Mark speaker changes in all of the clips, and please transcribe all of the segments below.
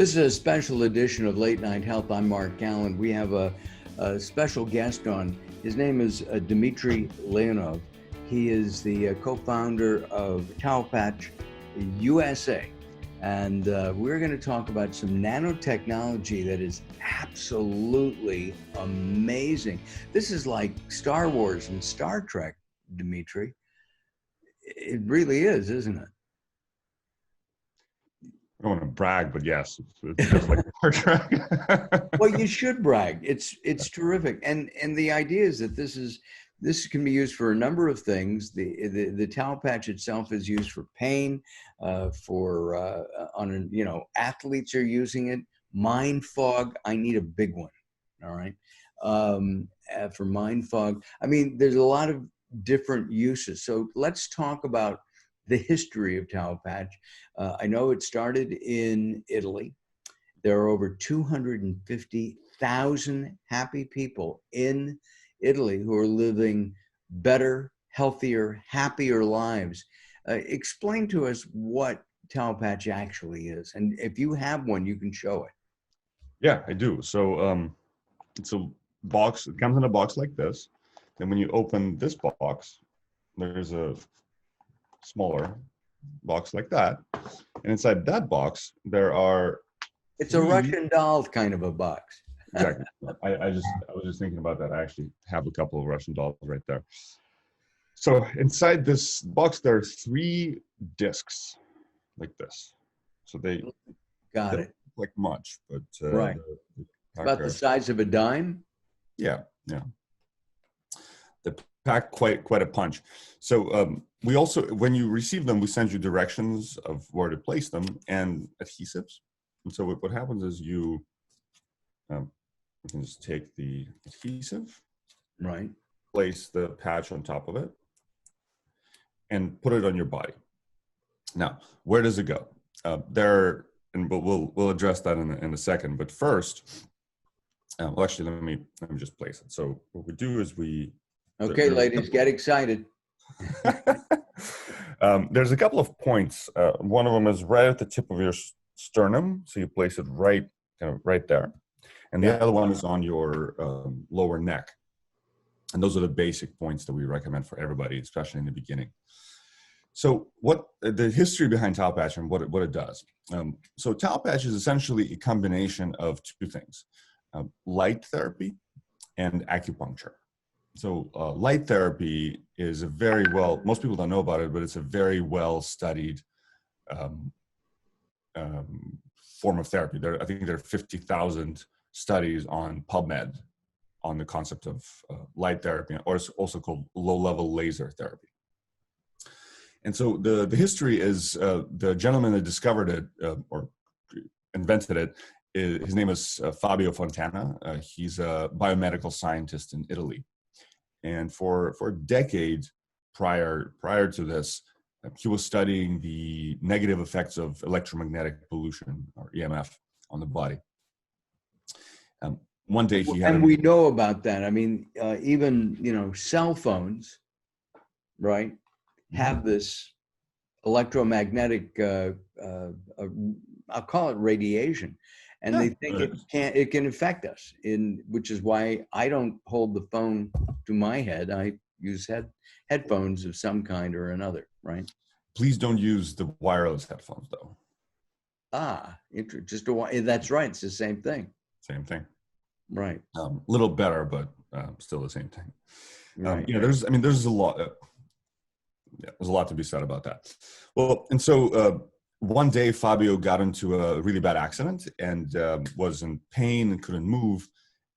Speaker 1: This is a special edition of Late Night Health. I'm Mark Alyn. We have a special guest on. His name is Dmitri Leonov. He is the co-founder of Taopatch USA. And we're going to talk about some nanotechnology that is absolutely amazing. This is like Star Wars and Star Trek, Dmitri. It really is, isn't it?
Speaker 2: I don't want to brag, but yes, it's just like Star Trek.
Speaker 1: Well, you should brag. It's terrific, and the idea is that this can be used for a number of things. The Taopatch itself is used for pain, athletes are using it. Mind fog. I need a big one. All right, for mind fog. I mean, there's a lot of different uses. So let's talk about the history of Taopatch. I know it started in Italy. There are over 250,000 happy people in Italy who are living better, healthier, happier lives. Explain to us what Taopatch actually is. And if you have one, you can show it.
Speaker 2: Yeah, I do. So it's a box. It comes in a box like this. Then when you open this box, there's a smaller box like that, and inside that box there are
Speaker 1: it's a Russian doll kind of a box.
Speaker 2: Exactly. I was just thinking about that. I actually have a couple of Russian dolls right there. So inside this box there are 3 discs like this. So they
Speaker 1: got it
Speaker 2: like much, but
Speaker 1: right, about the size of a dime.
Speaker 2: Yeah. They pack quite a punch. So we also, when you receive them, we send you directions of where to place them and adhesives. And so what happens is you can just take the adhesive,
Speaker 1: right,
Speaker 2: place the patch on top of it, and put it on your body. Now, where does it go? We'll address that in a second. But first, well, actually, let me just place it. So what we do is
Speaker 1: okay, ladies, get excited.
Speaker 2: There's a couple of points. One of them is right at the tip of your sternum, so you place it right there, and the other one is on your lower neck. And those are the basic points that we recommend for everybody, especially in the beginning. So what the history behind Taopatch and what it does. So Taopatch is essentially a combination of 2 things: light therapy and acupuncture. So light therapy is most people don't know about it, but it's a very well studied form of therapy. I think there are 50,000 studies on PubMed on the concept of light therapy, or it's also called low-level laser therapy. And so the history is the gentleman that discovered it or invented it, his name is Fabio Fontana. He's a biomedical scientist in Italy. And for decades prior to this, he was studying the negative effects of electromagnetic pollution, or EMF, on the body. One day he had...
Speaker 1: And we know about that. I mean, even, cell phones, right, have this electromagnetic, I'll call it radiation. And they think it can affect us, which is why I don't hold the phone to my head. I use headphones of some kind or another, right?
Speaker 2: Please don't use the wireless headphones, though.
Speaker 1: That's right. It's the same thing.
Speaker 2: Same thing.
Speaker 1: Right.
Speaker 2: Little better, but still the same thing.
Speaker 1: Right.
Speaker 2: There's a lot. There's a lot to be said about that. Well, and so one day Fabio got into a really bad accident and was in pain and couldn't move.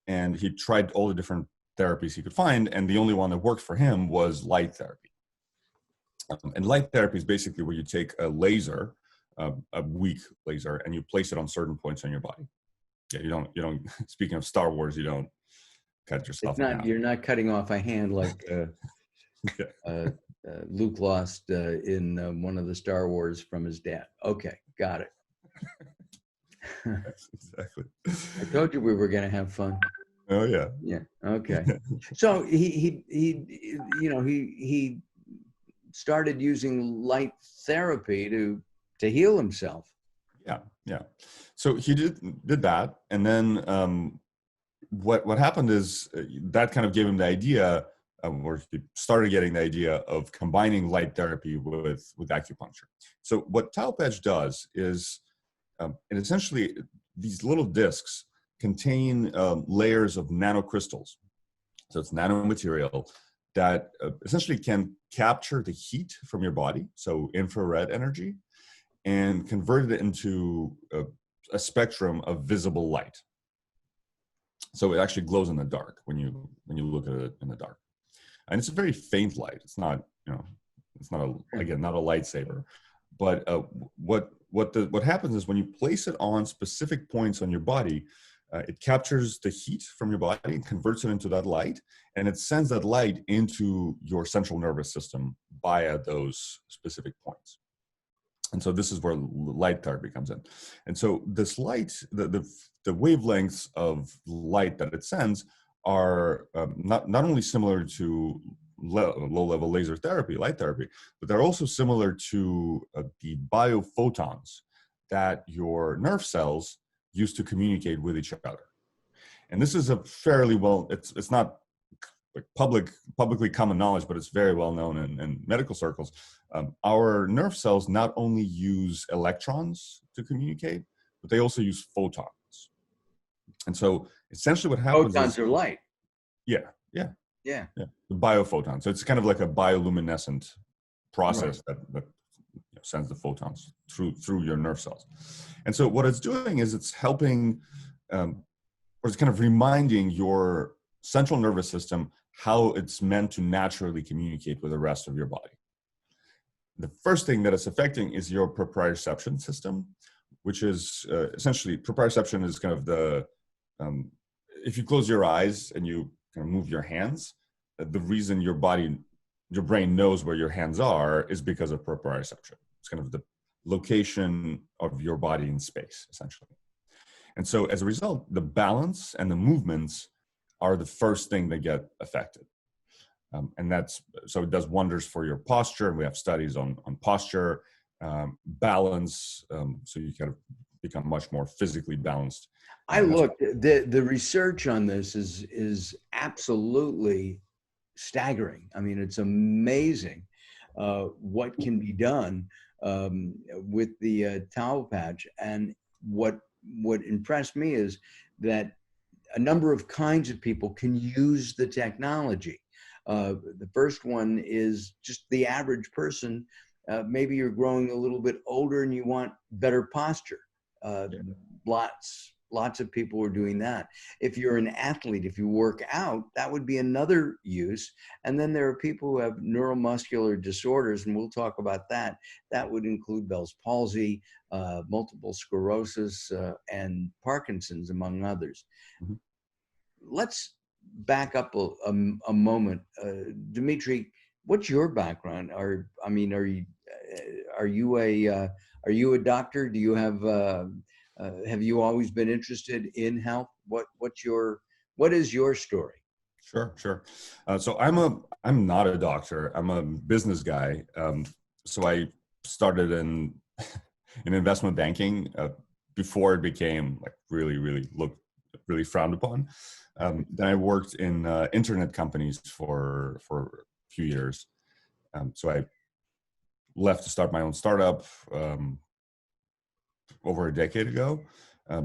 Speaker 2: And he tried all the different therapies he could find, and the only one that worked for him was light therapy. And light therapy is basically where you take a laser, a weak laser, and you place it on certain points on your body. Yeah, you don't. Speaking of Star Wars, you don't cut yourself.
Speaker 1: You're not cutting off a hand like Luke lost in one of the Star Wars from his dad. Okay, got it.
Speaker 2: Exactly.
Speaker 1: I told you we were going to have fun.
Speaker 2: Oh yeah.
Speaker 1: Yeah. Okay. So he started using light therapy to heal himself.
Speaker 2: Yeah, yeah. So he did that, and then what happened is that kind of gave him the idea, or he started getting the idea of combining light therapy with acupuncture. So what Taopatch does is, it essentially, these little discs contain layers of nanocrystals. So it's nanomaterial that essentially can capture the heat from your body, so infrared energy, and convert it into a spectrum of visible light. So it actually glows in the dark when you look at it in the dark, and it's a very faint light. It's not, it's not again, not a lightsaber, but what happens is when you place it on specific points on your body, it captures the heat from your body and converts it into that light, and it sends that light into your central nervous system via those specific points. And so this is where light therapy comes in. And so this light, the wavelengths of light that it sends are not only similar to low-level laser therapy, light therapy, but they're also similar to the biophotons that your nerve cells use to communicate with each other. And this is a fairly it's not like publicly common knowledge, but it's very well known in medical circles. Our nerve cells not only use electrons to communicate, but they also use photons. And so essentially what happens
Speaker 1: Photons
Speaker 2: is,
Speaker 1: are light.
Speaker 2: yeah,
Speaker 1: Yeah.
Speaker 2: the biophotons. So it's kind of like a bioluminescent process that sends the photons through your nerve cells. And so what it's doing is it's helping, or it's kind of reminding your central nervous system how it's meant to naturally communicate with the rest of your body. The first thing that it's affecting is your proprioception system, which is essentially, proprioception is kind of the, if you close your eyes and you kind of move your hands, the reason your brain knows where your hands are is because of proprioception. It's kind of the location of your body in space, essentially. And so as a result, the balance and the movements are the first thing that get affected. And so it does wonders for your posture. And we have studies on posture, balance. So you kind of become much more physically balanced.
Speaker 1: I looked, the research on this is absolutely staggering. I mean, it's amazing what can be done with the Taopatch. And what impressed me is that a number of kinds of people can use the technology. The first one is just the average person. Maybe you're growing a little bit older and you want better posture. Lots of people are doing that. If you're an athlete, if you work out, that would be another use. And then there are people who have neuromuscular disorders, and we'll talk about that. That would include Bell's palsy, multiple sclerosis, and Parkinson's, among others. Mm-hmm. Let's back up a moment. Dmitri, what's your background? Are you a doctor? Do you have you always been interested in health? What is your story?
Speaker 2: Sure. So I'm not a doctor. I'm a business guy. So I started in investment banking before it became like really frowned upon. Then I worked in internet companies for a few years. So I left to start my own startup over a decade ago.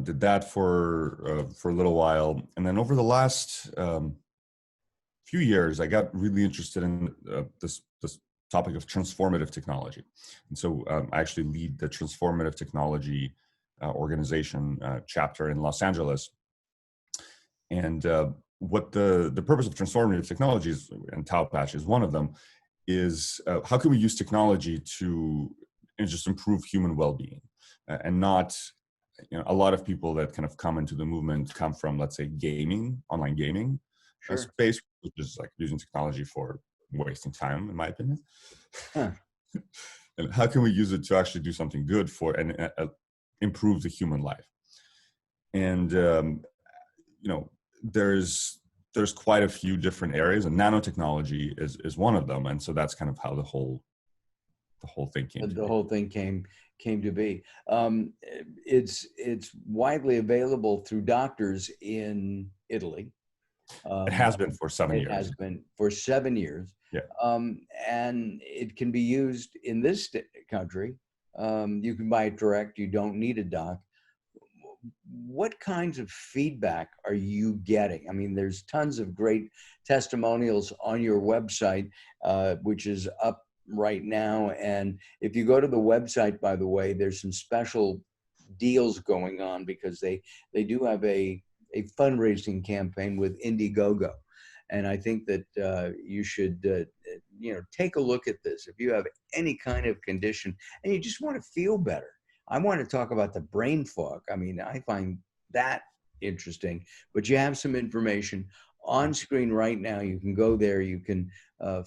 Speaker 2: Did that for a little while, and then over the last few years, I got really interested in this topic of transformative technology. And so I actually lead the transformative technology organization chapter in Los Angeles. And what the purpose of transformative technologies, and Taopatch is one of them, is how can we use technology to just improve human well-being, and not, a lot of people that kind of come into the movement come from, let's say, online gaming space, which is like using technology for wasting time, in my opinion. Huh. And how can we use it to actually do something good for and improve the human life? And there's quite a few different areas, and nanotechnology is one of them. And so that's kind of how the whole the whole thing came to
Speaker 1: The
Speaker 2: be.
Speaker 1: whole thing came to be. It's widely available through doctors in Italy.
Speaker 2: It
Speaker 1: Um,
Speaker 2: has been for 7
Speaker 1: it
Speaker 2: years.
Speaker 1: has been for 7 years,
Speaker 2: Yeah.
Speaker 1: and it can be used in this country. You can buy it direct. You don't need a doc. What kinds of feedback are you getting? I mean, there's tons of great testimonials on your website, which is up right now. And if you go to the website, by the way, there's some special deals going on because they do have a fundraising campaign with Indiegogo. And I think that you should take a look at this. If you have any kind of condition and you just want to feel better, I want to talk about the brain fog. I mean, I find that interesting, but you have some information on screen right now. You can go there. You can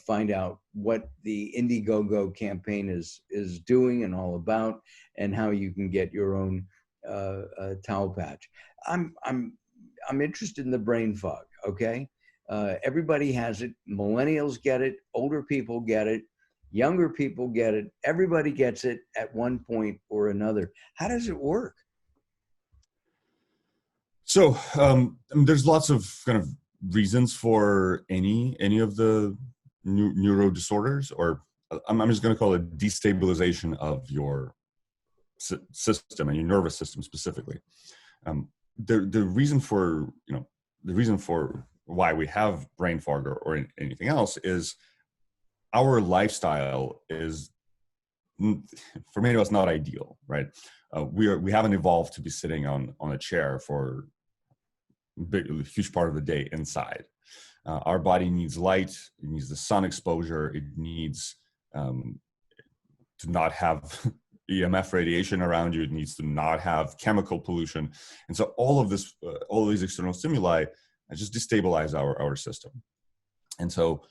Speaker 1: find out what the Indiegogo campaign is doing and all about, and how you can get your own Taopatch. I'm interested in the brain fog. Okay, everybody has it. Millennials get it. Older people get it. Younger people get it. Everybody gets it at one point or another. How does it work?
Speaker 2: So there's lots of kind of reasons for any of the neuro disorders, or I'm just going to call it destabilization of your system and your nervous system specifically. The reason for why we have brain fog or anything else is our lifestyle is, for many of us, not ideal, right? We haven't evolved to be sitting on a chair for a huge part of the day inside. Our body needs light, it needs the sun exposure, it needs to not have EMF radiation around you, it needs to not have chemical pollution. And so all of these external stimuli just destabilize our system. And so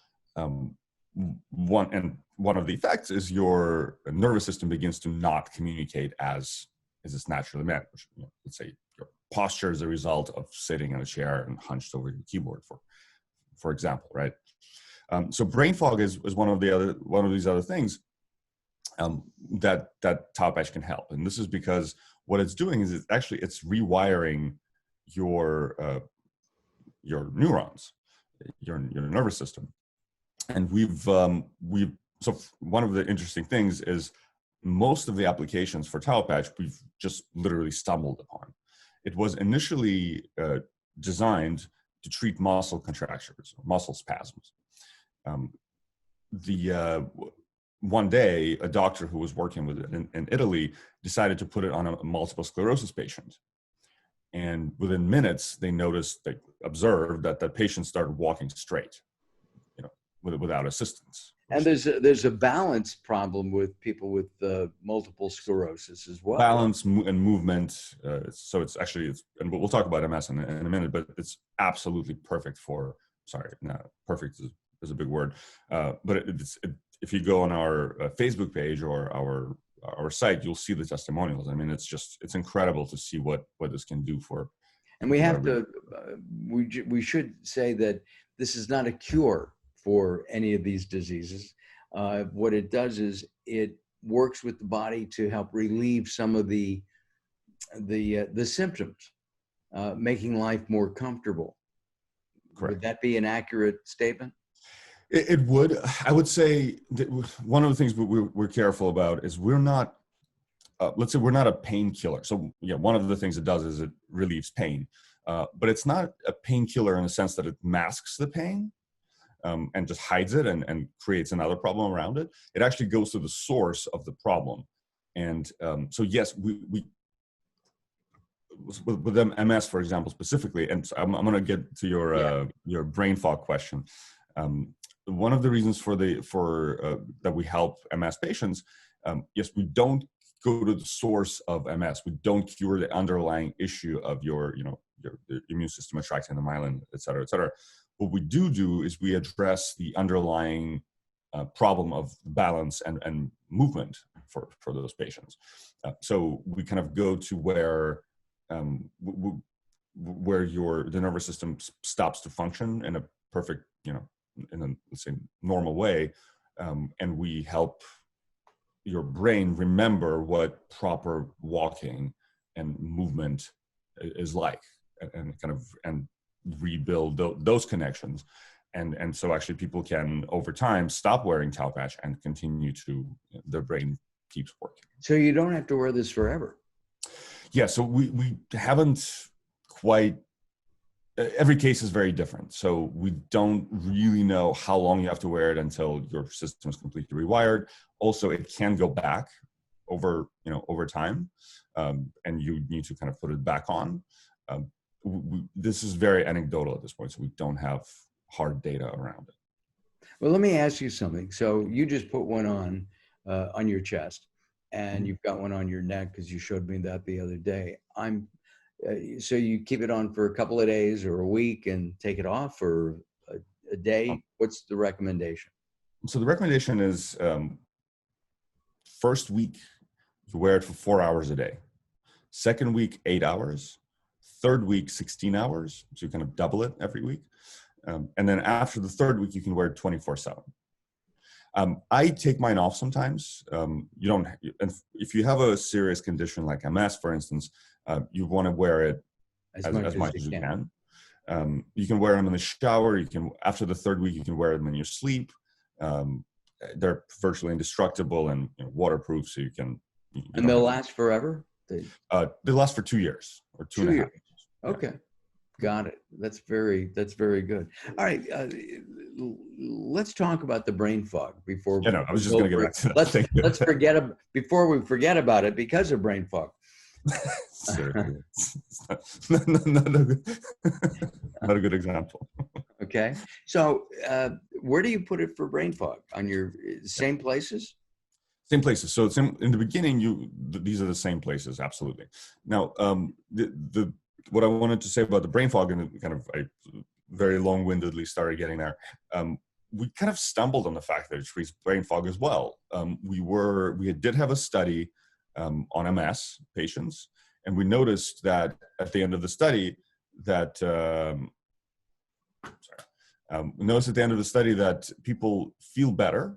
Speaker 2: one of the effects is your nervous system begins to not communicate as it's naturally meant, which, let's say your posture is a result of sitting in a chair and hunched over your keyboard, for example, right? So brain fog is one of these other things that Taopatch can help. And this is because what it's doing is it's rewiring your neurons, your nervous system. And so one of the interesting things is most of the applications for Taopatch we've just literally stumbled upon. It was initially designed to treat muscle contractures, muscle spasms. One day, a doctor who was working with it in Italy decided to put it on a multiple sclerosis patient. And within minutes, they observed that the patient started walking straight, without assistance.
Speaker 1: And there's a balance problem with people with multiple sclerosis as well.
Speaker 2: Balance and movement. So and we'll talk about MS in a minute, but it's absolutely perfect for. Sorry, no, perfect is a big word. But if you go on our Facebook page or our site, you'll see the testimonials. I mean, it's incredible to see what this can do for.
Speaker 1: And we have to. We should say that this is not a cure for any of these diseases. What it does is it works with the body to help relieve some of the symptoms, making life more comfortable. Correct. Would that be an accurate statement?
Speaker 2: It would. I would say that one of the things we're careful about is we're not, let's say we're not a painkiller. So one of the things it does is it relieves pain, but it's not a painkiller in the sense that it masks the pain. And just hides it and creates another problem around it. It actually goes to the source of the problem. And so yes, we with them MS, for example, specifically, and so I'm going to get to your brain fog question. One of the reasons that we help MS patients, yes, we don't go to the source of MS. We don't cure the underlying issue of your immune system attracting the myelin, et cetera, et cetera. What we do is we address the underlying problem of balance and movement for those patients. So we kind of go to where the nervous system stops to function in a perfect, in a, let's say, normal way, and we help your brain remember what proper walking and movement is like, and kind of and rebuild those connections. And so actually people can over time stop wearing Taopatch and continue to, their brain keeps working.
Speaker 1: So you don't have to wear this forever.
Speaker 2: Yeah, so we haven't quite, every case is very different. So we don't really know how long you have to wear it until your system is completely rewired. Also, it can go back over time, and you need to kind of put it back on. This is very anecdotal at this point, so we don't have hard data around it.
Speaker 1: Well, let me ask you something. So you just put one on your chest, and you've got one on your neck because you showed me that the other day. So you keep it on for a couple of days or a week and take it off for a day. What's the recommendation?
Speaker 2: So the recommendation is first week, you wear it for 4 hours a day. Second week, 8 hours. Third week, 16 hours. So you kind of double it every week. And then after the third week, you can wear it 24/7. I take mine off sometimes. You don't, and if you have a serious condition like MS, for instance, you want to wear it as much as you can. You can wear them in the shower. You can, after the third week, you can wear them in your sleep. They're virtually indestructible and waterproof, so you can.
Speaker 1: And they'll last forever?
Speaker 2: They last for 2 years or two and a half years.
Speaker 1: Okay. Got it. That's very good. All right. Let's talk about the brain fog before.
Speaker 2: Yeah, no, I was just going to get back to that.
Speaker 1: Let's forget before we forget about it because of brain fog.
Speaker 2: Not a good example.
Speaker 1: Okay. So where do you put it for brain fog? On your same places?
Speaker 2: Same places. So it's in the beginning, these are the same places. Absolutely. Now, what I wanted to say about the brain fog, and kind of I very long-windedly started getting there. We kind of stumbled on the fact that it treats brain fog as well. We did have a study on MS patients, and we noticed that at the end of the study that people feel better.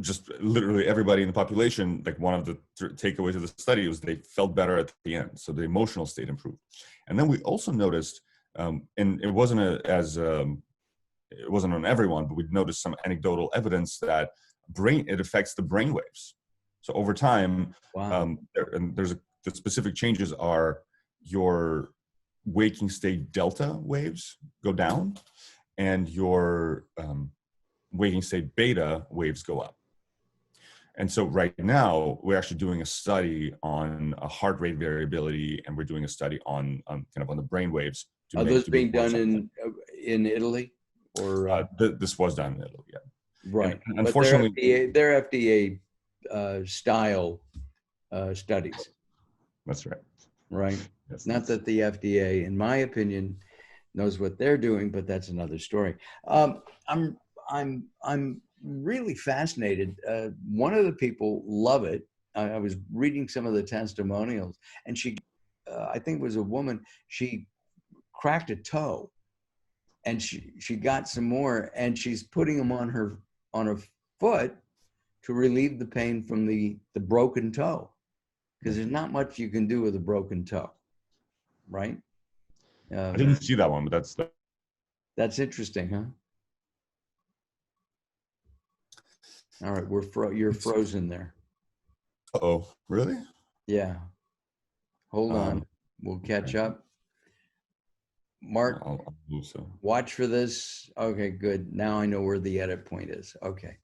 Speaker 2: Just literally everybody in the population, like one of the takeaways of the study was they felt better at the end. So the emotional state improved. And then we also noticed, and it wasn't it wasn't on everyone, but we noticed some anecdotal evidence that it affects the brain waves. So over time,
Speaker 1: wow.
Speaker 2: The specific changes are your waking state delta waves go down, and your waking state beta waves go up. And so right now, we're actually doing a study on a heart rate variability, and we're doing a study on kind of on the brain waves.
Speaker 1: Are those being done in Italy? Or
Speaker 2: this was done in Italy, yeah.
Speaker 1: Right.
Speaker 2: And unfortunately,
Speaker 1: they're FDA style studies.
Speaker 2: That's right.
Speaker 1: Right.
Speaker 2: Yes,
Speaker 1: Not that the FDA, in my opinion, knows what they're doing, but that's another story. I'm really fascinated. One of the people love it. I was reading some of the testimonials, and she, I think it was a woman, she cracked a toe, and she got some more, and she's putting them on her foot to relieve the pain from the broken toe, because there's not much you can do with a broken toe, right?
Speaker 2: I didn't see that one, but
Speaker 1: that's interesting, huh? All right, you're frozen there.
Speaker 2: Uh-oh, really?
Speaker 1: Yeah. Hold on. We'll catch up. Mark,
Speaker 2: I'll do so.
Speaker 1: Watch for this. Okay, good. Now I know where the edit point is. Okay.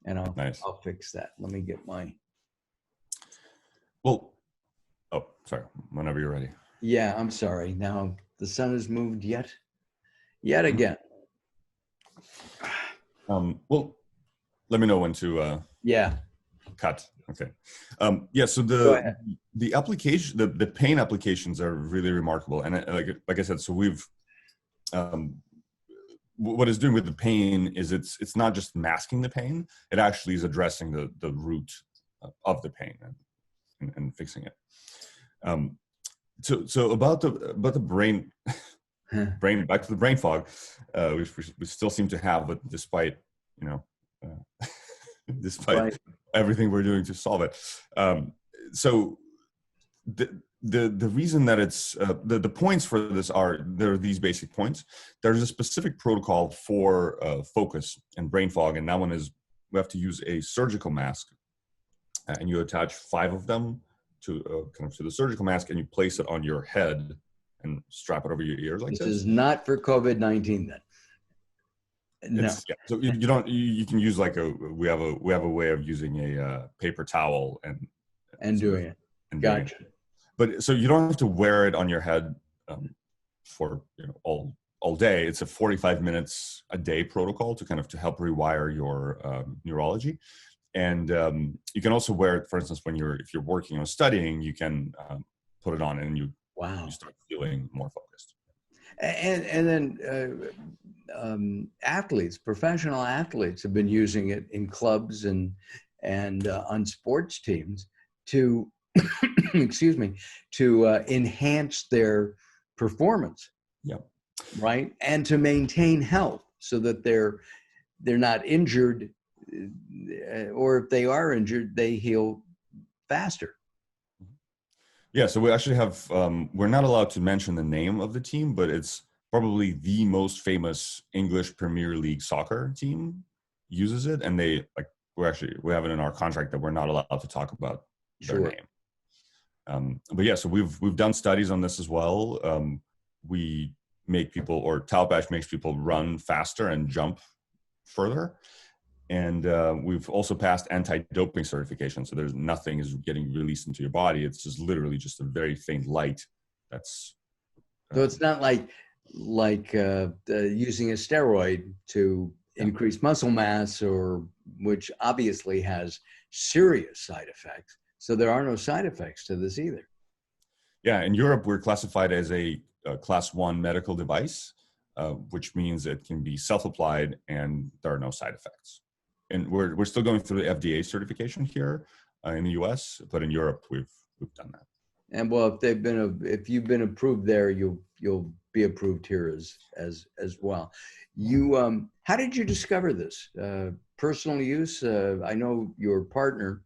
Speaker 1: And I'll fix that. Let me get my.
Speaker 2: Well, oh, sorry. Whenever you're ready.
Speaker 1: Yeah, I'm sorry. Now the sun has moved yet again.
Speaker 2: Well, let me know when to cut. Okay. Yeah, so the application, the pain applications are really remarkable. And like I said, so we've what it's doing with the pain is it's not just masking the pain, it actually is addressing the root of the pain and fixing it. So about the brain back to the brain fog, which we still seem to have, but despite despite
Speaker 1: Right.
Speaker 2: everything we're doing to solve it. So the reason that it's the points for this are, there are these basic points. There's a specific protocol for focus and brain fog, and that one is we have to use a surgical mask, and you attach 5 of them to kind of to the surgical mask, and you place it on your head and strap it over your ears like
Speaker 1: This
Speaker 2: this.
Speaker 1: is not for COVID-19 then. No.
Speaker 2: It's, yeah. So you don't, you can use like we have a way of using a paper towel
Speaker 1: And doing it.
Speaker 2: and doing
Speaker 1: Gotcha.
Speaker 2: it. But so you don't have to wear it on your head for all day. It's a 45 minutes a day protocol to kind of to help rewire your neurology. And you can also wear it, for instance, if you're working or studying, you can put it on and you start feeling more focused.
Speaker 1: And then athletes, professional athletes, have been using it in clubs and on sports teams to, excuse me, to enhance their performance.
Speaker 2: Yeah.
Speaker 1: Right, and to maintain health so that they're not injured, or if they are injured, they heal faster.
Speaker 2: Yeah, so we actually have, we're not allowed to mention the name of the team, but it's probably the most famous English Premier League soccer team uses it. And they we have it in our contract that we're not allowed to talk about their name. But yeah, so we've done studies on this as well. We make people, or Taopatch makes people run faster and jump further. And we've also passed anti-doping certification. So there's nothing is getting released into your body. It's just literally just a very faint light. That's
Speaker 1: so it's not like using a steroid to increase muscle mass, or which obviously has serious side effects. So there are no side effects to this either.
Speaker 2: Yeah, in Europe, we're classified as a class 1 medical device, which means it can be self-applied and there are no side effects. And we're still going through the FDA certification here in the US, but in Europe we've done that.
Speaker 1: And well, if you've been approved there, you'll be approved here as well. You how did you discover this? Personal use? I know your partner,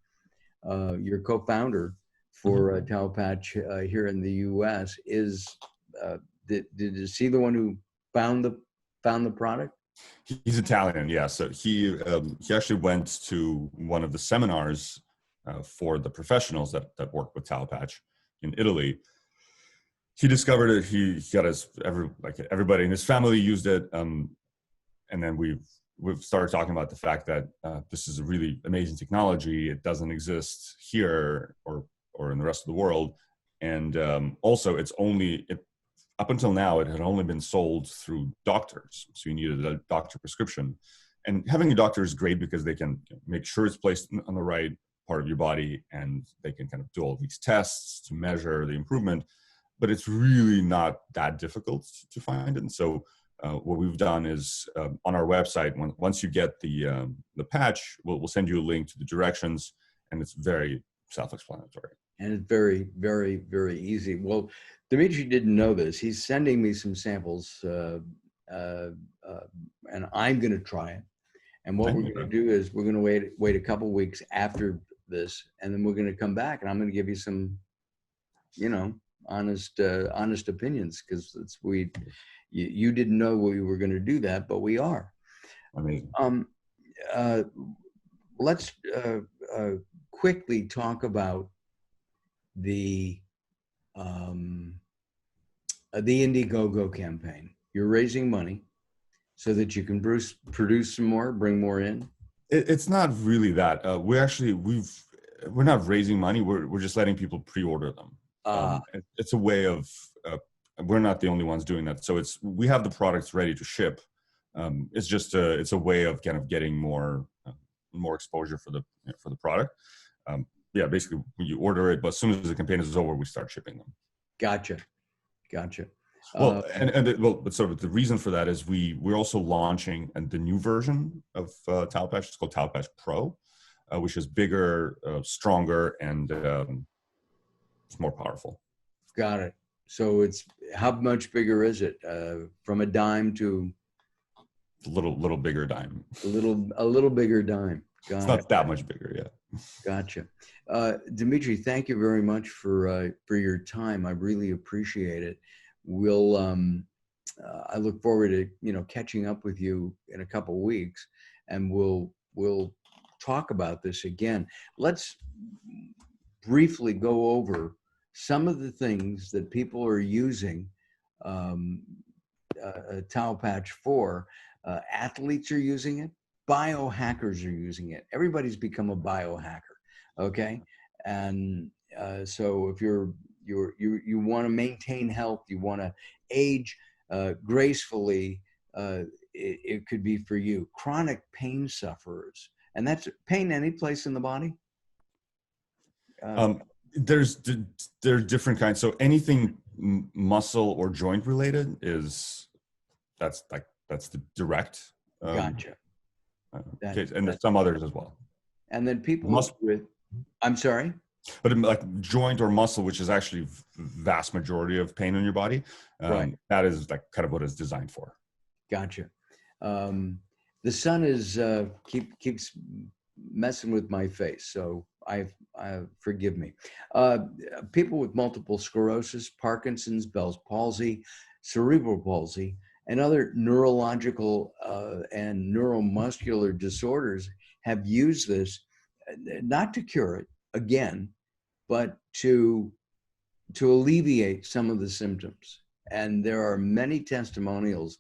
Speaker 1: your co-founder for Taopatch here in the US is. Is he the one who found the product?
Speaker 2: He's Italian, yeah. So he actually went to one of the seminars for the professionals that work with Taopatch in Italy. He discovered it. He got everybody in his family used it, and then we've started talking about the fact that this is a really amazing technology. It doesn't exist here or in the rest of the world, and also up until now, it had only been sold through doctors. So you needed a doctor prescription. And having a doctor is great because they can make sure it's placed on the right part of your body, and they can kind of do all these tests to measure the improvement. But it's really not that difficult to find. And so what we've done is on our website, once you get the patch, we'll send you a link to the directions, and it's very self-explanatory.
Speaker 1: And it's very, very, very easy. Well, Dmitri didn't know this. He's sending me some samples, and I'm going to try it. And what we're going to do is we're going to wait a couple of weeks after this, and then we're going to come back, and I'm going to give you some, honest opinions, because you didn't know we were going to do that, but we are.
Speaker 2: Amazing.
Speaker 1: Let's quickly talk about the Indiegogo campaign. You're raising money so that you can produce some more, bring more in.
Speaker 2: It's not really that. We're not raising money. We're just letting people pre-order them. It's a way of. We're not the only ones doing that. So we have the products ready to ship. It's just it's a way of kind of getting more exposure for the product. Yeah, basically you order it, but as soon as the campaign is over, we start shipping them.
Speaker 1: Gotcha.
Speaker 2: Well, but sort of the reason for that is we're also launching the new version of Taopatch. It's called Taopatch Pro, which is bigger, stronger, and it's more powerful.
Speaker 1: Got it. So how much bigger is it? From a dime to
Speaker 2: a little bigger dime.
Speaker 1: A little bigger dime.
Speaker 2: It's
Speaker 1: Got it.
Speaker 2: not that much bigger, yeah.
Speaker 1: Gotcha. Dmitri, thank you very much for your time. I really appreciate it. We'll I look forward to catching up with you in a couple of weeks, and we'll talk about this again. Let's briefly go over some of the things that people are using um, Taopatch for. Athletes are using it. Biohackers are using it. Everybody's become a biohacker. Okay, and so if you want to maintain health, you want to age gracefully, it could be for you. Chronic pain sufferers, and that's pain any place in the body.
Speaker 2: There's different kinds. So anything muscle or joint related that's the direct.
Speaker 1: Gotcha.
Speaker 2: Case, and there's some others as well.
Speaker 1: And then people with, I'm sorry?
Speaker 2: But like joint or muscle, which is actually vast majority of pain in your body,
Speaker 1: right.
Speaker 2: That is like kind of what it's designed for.
Speaker 1: Gotcha. The sun is keeps messing with my face, so I forgive me. People with multiple sclerosis, Parkinson's, Bell's palsy, cerebral palsy, and other neurological and neuromuscular disorders have used this not to cure it again, but to alleviate some of the symptoms. And there are many testimonials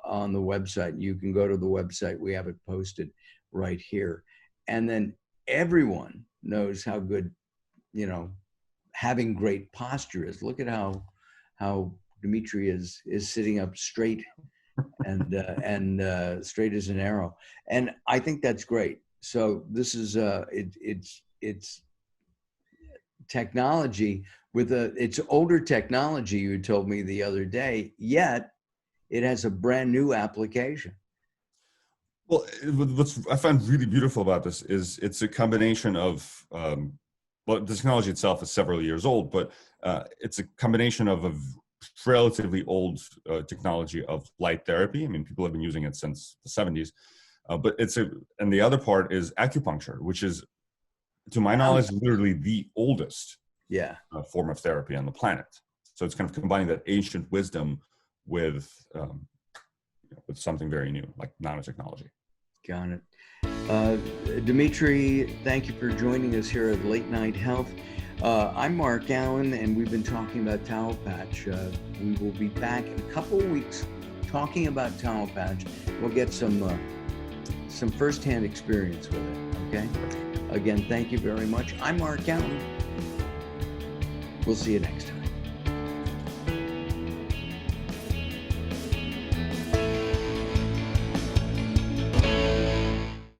Speaker 1: on the website. You can go to the website. We have it posted right here. And then everyone knows how good, having great posture is. Look at how Dmitri is sitting up straight and straight as an arrow. And I think that's great. So this is it's technology with it's older technology, you told me the other day, yet it has a brand new application.
Speaker 2: Well, what I find really beautiful about this is it's a combination of, well, the technology itself is several years old, but it's a combination of a relatively old technology of light therapy. I mean, people have been using it since the 70s, but and the other part is acupuncture, which is, to my knowledge, literally the oldest form of therapy on the planet. So it's kind of combining that ancient wisdom with something very new, like nanotechnology.
Speaker 1: Got it. Dmitri, thank you for joining us here at Late Night Health. I'm Mark Alyn, and we've been talking about Taopatch. We will be back in a couple of weeks talking about Taopatch. We'll get some firsthand experience with it, okay? Again, thank you very much. I'm Mark Alyn. We'll see you next time.